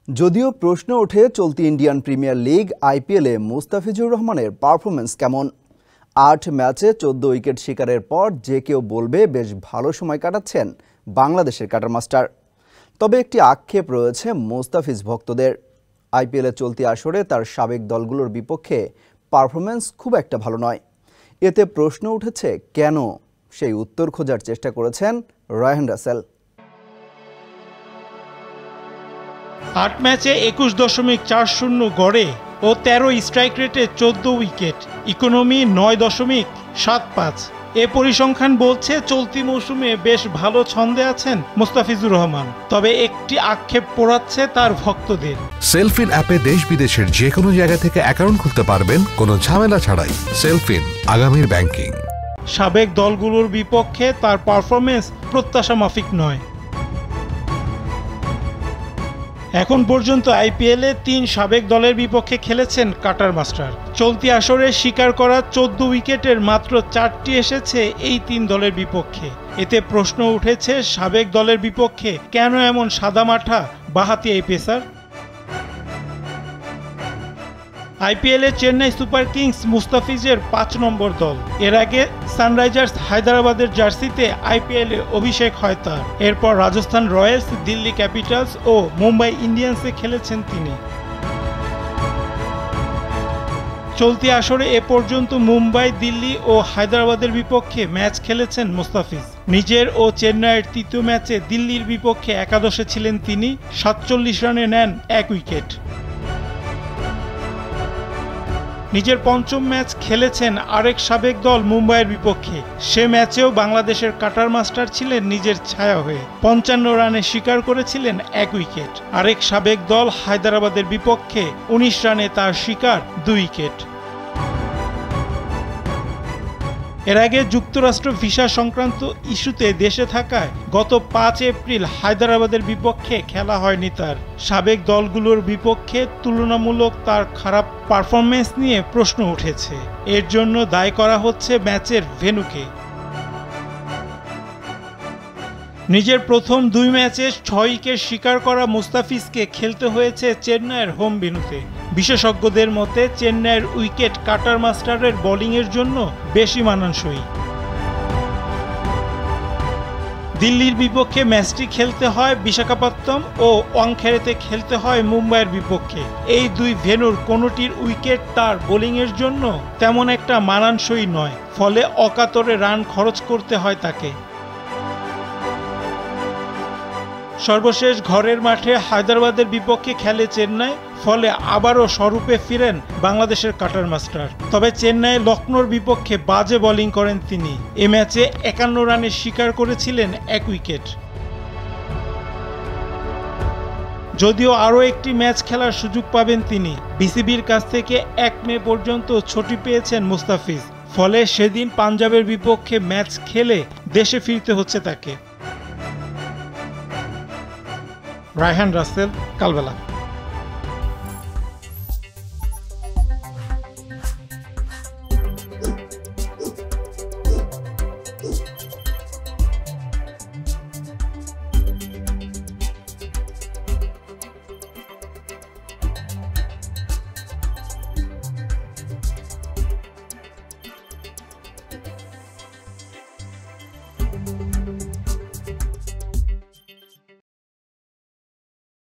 যদিও প্রশ্ন ওঠে চলতি ইন্ডিয়ান প্রিমিয়ার লিগ আইপিএলে মুস্তাফিজুর রহমানের পারফরম্যান্স কেমন। ৮ ম্যাচে ১৪ উইকেট শিকারের পর যে কেউ বলবে বেশ ভালো সময় কাটাচ্ছেন বাংলাদেশের কাটার মাস্টার। তবে একটি আক্ষেপ রয়েছে মুস্তাফিজ ভক্তদের। আইপিএলে চলতি আসরে তার সাবেক দলগুলোর বিপক্ষে পারফরম্যান্স খুব একটা ভালো নয়। এতে প্রশ্ন উঠেছে কেন, সেই উত্তর খোঁজার চেষ্টা করেছেন রায়হান রাসেল। ৮ ম্যাচে ২১.৪০ গড়ে ও ১৩ স্ট্রাইক রেটে ১৪ উইকেট, ইকোনমি ৯.৭৫। এ পরিসংখ্যান বলছে চলতি মৌসুমে বেশ ভালো ছন্দে আছেন মুস্তাফিজুর রহমান। তবে একটি আক্ষেপ পোড়াচ্ছে তার ভক্তদের। সেলফিন অ্যাপে দেশ বিদেশের যে কোনো জায়গা থেকে অ্যাকাউন্ট খুলতে পারবেন কোনো ঝামেলা ছাড়াই। সেলফিন, আগামীর ব্যাংকিং। সাবেক দলগুলোর বিপক্ষে তার পারফরমেন্স প্রত্যাশা মাফিক নয়। এখন পর্যন্ত আইপিএলে ৩ সাবেক দলের বিপক্ষে খেলেছেন কাটার মাস্টার। চলতি আসরে শিকার করা ১৪ উইকেটের মাত্র ৪টি এসেছে এই ৩ দলের বিপক্ষে। এতে প্রশ্ন উঠেছে সাবেক দলের বিপক্ষে কেন এমন সাদামাঠা বাঁহাতি এই পেসার। আইপিএলে চেন্নাই সুপার কিংস মুস্তাফিজের ৫ নম্বর দল। এর আগে সানরাইজার্স হায়দ্রাবাদের জার্সিতে আইপিএলে অভিষেক হয় তার। এরপর রাজস্থান রয়্যালস, দিল্লি ক্যাপিটালস ও মুম্বাই ইন্ডিয়ান্সে খেলেছেন তিনি। চলতি আসরে এ পর্যন্ত মুম্বাই, দিল্লি ও হায়দ্রাবাদের বিপক্ষে ম্যাচ খেলেছেন মুস্তাফিজ। নিজের ও চেন্নাইয়ের তৃতীয় ম্যাচে দিল্লির বিপক্ষে একাদশে ছিলেন তিনি। ৪৭ রানে নেন ১ উইকেট। নিজের পঞ্চম ম্যাচ খেলেছেন আরেক সাবেক দল মুম্বাইয়ের বিপক্ষে। সে ম্যাচেও বাংলাদেশের কাটার মাস্টার ছিলেন নিজের ছায়া হয়ে। ৫৫ রানে শিকার করেছিলেন ১ উইকেট। আরেক সাবেক দল হায়দ্রাবাদের বিপক্ষে ১৯ রানে তার শিকার ২ উইকেট। এর আগে যুক্তরাষ্ট্র ভিসা সংক্রান্ত ইস্যুতে দেশে থাকায় গত ৫ এপ্রিল হায়দ্রাবাদের বিপক্ষে খেলা হয়নি তার। সাবেক দলগুলোর বিপক্ষে তুলনামূলক তার খারাপ পারফরম্যান্স নিয়ে প্রশ্ন উঠেছে। এর জন্য দায়ী করা হচ্ছে ম্যাচের ভেন্যুকে। নিজের প্রথম ২ ম্যাচে ৬ উইকেট শিকার করা মুস্তাফিজকে খেলতে হয়েছে চেন্নাইয়ের হোম ভেন্যুতে। বিশেষজ্ঞদের মতে চেন্নাইয়ের উইকেট কাটার মাস্টারের বোলিংয়ের জন্য বেশি মানানসই। দিল্লির বিপক্ষে ম্যাচটি খেলতে হয় বিশাখাপত্তনম ও ওয়াংখেড়েতে খেলতে হয় মুম্বাইয়ের বিপক্ষে। এই ২ ভেন্যুর কোনোটির উইকেট তার বোলিংয়ের জন্য তেমন একটা মানানসই নয়, ফলে অকাতরে রান খরচ করতে হয় তাকে। সর্বশেষ ঘরের মাঠে হায়দ্রাবাদের বিপক্ষে খেলে চেন্নাই, ফলে আবারও স্বরূপে ফিরেন বাংলাদেশের কাটার মাস্টার। তবে চেন্নাই লখনৌর বিপক্ষে বাজে বোলিং করেন তিনি। এ ম্যাচে ৫১ রানে শিকার করেছিলেন ১ উইকেট। যদিও আরও একটি ম্যাচ খেলার সুযোগ পাবেন তিনি। বিসিবির কাছ থেকে ১ মে পর্যন্ত ছুটি পেয়েছেন মুস্তাফিজ, ফলে সেদিন পাঞ্জাবের বিপক্ষে ম্যাচ খেলে দেশে ফিরতে হচ্ছে তাকে। রায়হান রাসেল, কালবেলা।